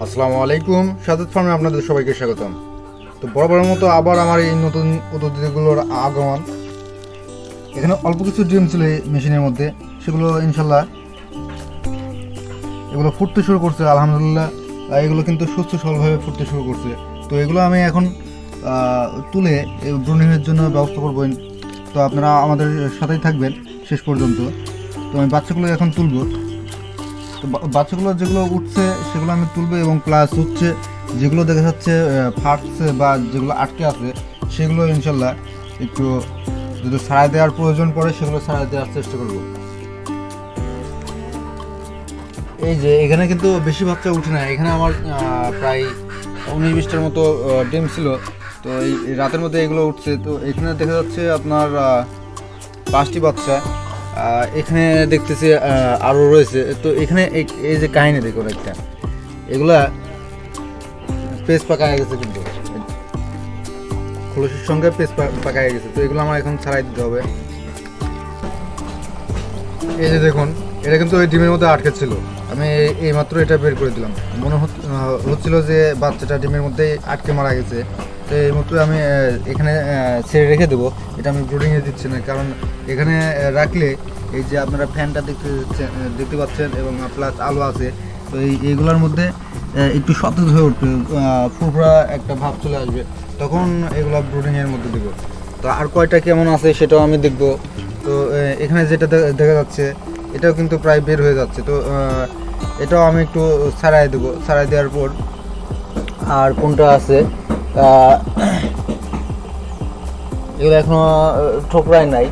আসসালামু আলাইকুম, সাদত ফার্মে আপনাদের সবাইকে স্বাগতম। তো বরাবরের মতো আবার আমার এই নতুন অতিথিগুলোর আগমন। এখানে অল্প কিছু ডিম ছিল এই মেশিনের মধ্যে, সেগুলো ইনশাল্লাহ এগুলো ফুটতে শুরু করছে আলহামদুলিল্লাহ। এগুলো কিন্তু সুস্থ সবলভাবে ফুটতে শুরু করছে। তো এগুলো আমি এখন তুলে ব্রুডিংয়ের জন্য ব্যবস্থা করবো। তো আপনারা আমাদের সাথেই থাকবেন শেষ পর্যন্ত। তো আমি বাচ্চাগুলো এখন তুলবো। তো বাচ্চাগুলো যেগুলো উঠছে সেগুলো আমি তুলবো, এবং প্লাস হচ্ছে যেগুলো দেখা যাচ্ছে ফাটছে বা যেগুলো আটকে আছে সেগুলো ইনশাল্লাহ একটু যদি ছাড়াই দেওয়ার প্রয়োজন পড়ে সেগুলো ছাড়াই দেওয়ার চেষ্টা করব। এই যে এখানে কিন্তু বেশি বাচ্চা উঠে না, এখানে আমার প্রায় 19-20টার মতো ডিম ছিল। তো এই রাতের মধ্যে এগুলো উঠছে। তো এখানে দেখা যাচ্ছে আপনার 5টি বাচ্চা, এখানে দেখতেছি আরও রয়েছে। তো এখানে এই যে কাহিনী দেখুন, একটা এগুলা পেস্ট পাকায় গেছে, কিন্তু খোলসের সঙ্গে পেস্ট পাকায় গেছে। তো এগুলো আমার এখন ছাড়াই দিতে হবে। এই যে দেখুন, এটা কিন্তু ওই ডিমের মধ্যে আটকে ছিল, আমি এইমাত্র এটা বের করে দিলাম। মনে হচ্ছিল যে বাচ্চাটা ডিমের মধ্যেই আটকে মারা গেছে। তো এই মাত্র আমি এখানে ছেড়ে রেখে দেবো। এটা আমি ব্রুডিংয়ে দিচ্ছি না, কারণ এখানে রাখলে এই যে আপনারা ফ্যানটা দেখতে পাচ্ছেন এবং প্লাস আলো আছে। তো এইগুলোর মধ্যে একটু সতেজ হয়ে উঠবে, ফুরফুরা একটা ভাব চলে আসবে, তখন এগুলো ব্রুডিংয়ের মধ্যে দেবো। তো আর কয়টা কেমন আছে সেটাও আমি দেখবো। তো এখানে যেটা দেখা যাচ্ছে এটাও কিন্তু প্রায় বের হয়ে যাচ্ছে। তো এটাও আমি একটু ছাড়াই দেবো। ছাড়াই দেওয়ার পর আর কোনটা আছে এগুলো এখনো ঠোকরাই নাই,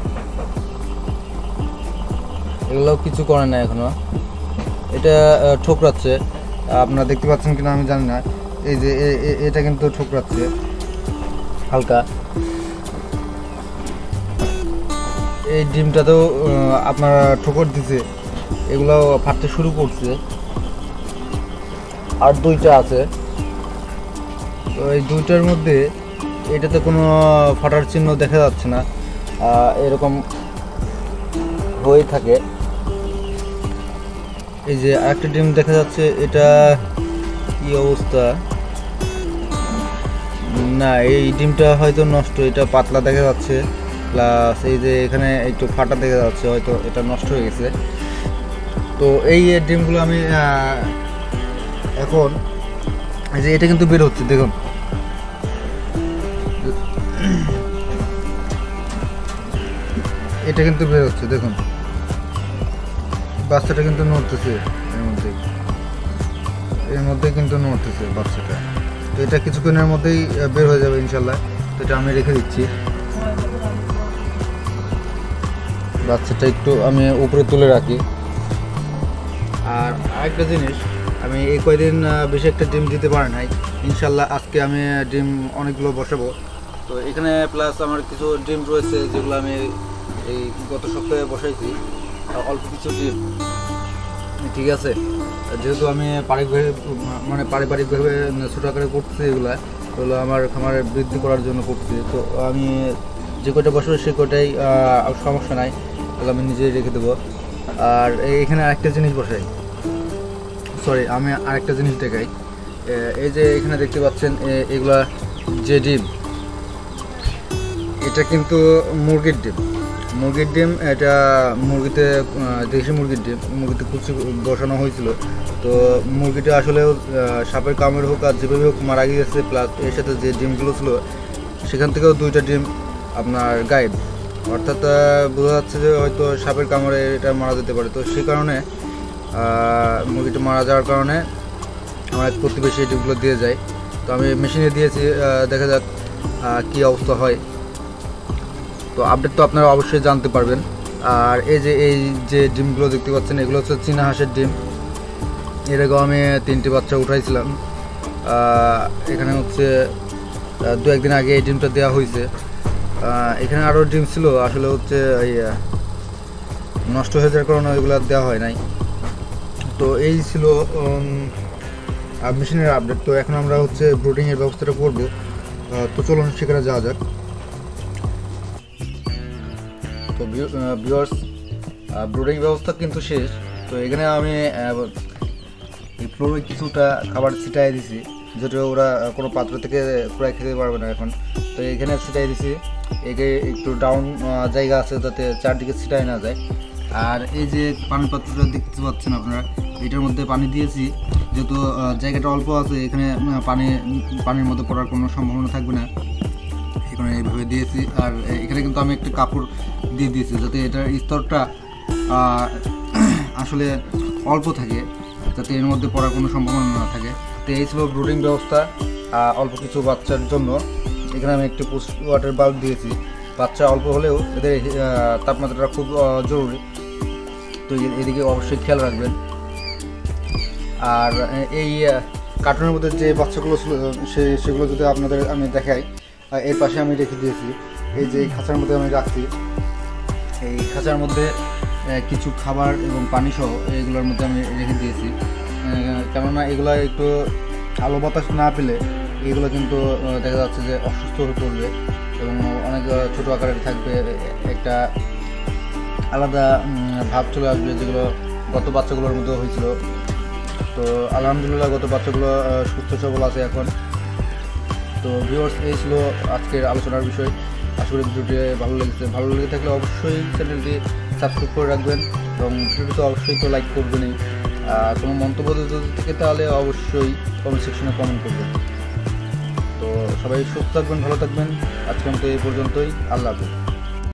এগুলো কিছু করে না এখনো, এটা ঠোকরাচ্ছে। আপনারা দেখতে পাচ্ছেন কিনা আমি জানি না। এই যে এটা কিন্তু ঠোকরাচ্ছে হালকা। এই ডিমটাতেও আপনারা ঠোকর দিছে, এগুলো ফাটতে শুরু করছে। আর 2টা আছে। তো এই 2টার মধ্যে এটাতে কোনো ফাটার চিহ্ন দেখা যাচ্ছে না, এরকম হয়ে থাকে। এই যে আরেকটা ডিম দেখা যাচ্ছে, এটা কি অবস্থা, না এই ডিমটা হয়তো নষ্ট, এটা পাতলা দেখা যাচ্ছে। প্লাস এই যে এখানে একটু ফাটা দেখা যাচ্ছে, হয়তো এটা নষ্ট হয়ে গেছে। তো এই ডিমগুলো আমি এখন এই যে এটা কিন্তু বের হচ্ছে, দেখুন এটা কিন্তু বের হচ্ছে, দেখুন বাচ্চাটা কিন্তু নড়তেছে, এর মধ্যে কিন্তু নড়তেছে বাচ্চাটা। তো এটা কিছুক্ষণের মধ্যেই বের হয়ে যাবে ইনশাল্লাহ। তো এটা আমি রেখে দিচ্ছি। বাচ্চাটা একটু আমি উপরে তুলে রাখি। আর আরেকটা জিনিস, আমি এই কয়দিন বেশি একটা ডিম দিতে পারি নাই, ইনশাল্লাহ আজকে আমি ডিম অনেকগুলো বসাবো। তো এখানে প্লাস আমার কিছু ডিম রয়েছে যেগুলো আমি এই গত সপ্তাহে বসাইছি, অল্প কিছু ডিম, ঠিক আছে। যেহেতু আমি পারিবারিকভাবে ছোটো আকারে করছি, এগুলো আমার খামারে বৃদ্ধি করার জন্য করছি। তো আমি যে কয়টা বসাবো সে কয়টাই সমস্যা নাই, তাহলে আমি নিজেই রেখে দেবো। আর এখানে আরেকটা জিনিস বসাই, সরি আমি আরেকটা জিনিস দেখাই। এই যে এখানে দেখতে পাচ্ছেন এগুলা যে ডিম, এটা কিন্তু মুরগির ডিম। এটা মুরগিতে দেশি মুরগির ডিম, মুরগিতে কুচি বসানো হয়েছিল। তো মুরগিটা আসলে সাপের কামড় হোক আর যেভাবে হোক মারা গিয়েছে। প্লাস এর সাথে যে ডিমগুলো ছিল সেখান থেকেও 2টা ডিম আপনার গায়েব, অর্থাৎ বোঝা যাচ্ছে যে হয়তো সাপের কামড়ে এটা মারা যেতে পারে। তো সেই কারণে মুরগিটা মারা যাওয়ার কারণে আমার এক প্রতিবেশী এই ডিমগুলো দিয়ে যায়। তো আমি মেশিনে দিয়েছি, দেখা যাক কী অবস্থা হয়। তো আপডেট তো আপনারা অবশ্যই জানতে পারবেন। আর এই যে ডিমগুলো দেখতে পাচ্ছেন এগুলো হচ্ছে চীনা হাঁসের ডিম। এর আগেও আমি 3টি বাচ্চা উঠাইছিলাম। এখানে হচ্ছে 2-1 দিন আগে এই ডিমটা দেওয়া হয়েছে। এখানে আরও ডিম ছিল, আসলে হচ্ছে নষ্ট হয়ে যাওয়ার কারণে এগুলো দেওয়া হয় নাই। তো এই ছিল মেশিনের আপডেট। তো এখন আমরা হচ্ছে ব্রুডিংয়ের ব্যবস্থাটা করব। তো চলুন সেখানে যাওয়া যাক। তো ভিউয়ার্স, ব্রুডিং ব্যবস্থা কিন্তু শেষ। তো এখানে আমি এই ফ্লোরে কিছুটা খাবার ছিটাই দিছি, যেটা ওরা কোনো পাত্র থেকে পুরাই খেতে পারবে না এখন। তো এখানে ছিটাই দিছি, একে একটু ডাউন জায়গা আছে যাতে চারদিকে ছিটাই না যায়। আর এই যে পানির পাত্রটা দেখতে পাচ্ছেন আপনারা, এটার মধ্যে পানি দিয়েছি, যেহেতু জায়গাটা অল্প আছে এখানে পানির মধ্যে পড়ার কোনো সম্ভাবনা থাকবে না, এখানে এইভাবে দিয়েছি। আর এখানে কিন্তু আমি একটা কাপড় দিয়ে দিয়েছি যাতে এটার স্তরটা আসলে অল্প থাকে, যাতে এর মধ্যে পড়ার কোনো সম্ভাবনা না থাকে। তো এই ছিল ব্রুডিং ব্যবস্থা অল্প কিছু বাচ্চার জন্য। এখানে আমি একটি পোস্ট ওয়াটার বাল্ব দিয়েছি, বাচ্চা অল্প হলেও এদের তাপমাত্রাটা খুব জরুরি, তো এদিকে অবশ্যই খেয়াল রাখবেন। আর এই কার্টুনের মধ্যে যে বাচ্চাগুলো ছিল সেগুলো যদি আপনাদের আমি দেখাই, এর পাশে আমি রেখে দিয়েছি, এই যে এই খাঁচার মধ্যে আমি রাখছি। এই খাঁচার মধ্যে কিছু খাবার এবং পানি সহ এগুলোর মধ্যে আমি রেখে দিয়েছি, কেননা এগুলো একটু আলো বাতাস না পেলে এগুলো কিন্তু দেখা যাচ্ছে যে অসুস্থ হয়ে পড়বে এবং অনেক ছোটো আকারের থাকবে, একটা আলাদা ভাব চলে আসবে, যেগুলো গত বাচ্চাগুলোর মধ্যে হয়েছিল। তো আলহামদুলিল্লাহ গত বাচ্চাগুলো সুস্থ সবল আছে এখন। তো ভিউয়ার্স, এই ছিল আজকের আলোচনার বিষয়। আশা করি ভিডিওটি ভালো লেগেছে। ভালো লেগে থাকলে অবশ্যই চ্যানেলটি সাবস্ক্রাইব করে রাখবেন এবং ভিডিওটি তো অবশ্যই তো লাইক করবেনই। কোনো মন্তব্য যদি থেকে তাহলে অবশ্যই কমেন্ট সেকশনে কমেন্ট করবেন। তো সবাই সুস্থ থাকবেন, ভালো থাকবেন। আজকের মতো এই পর্যন্তই। আল্লাহ হাফেজ।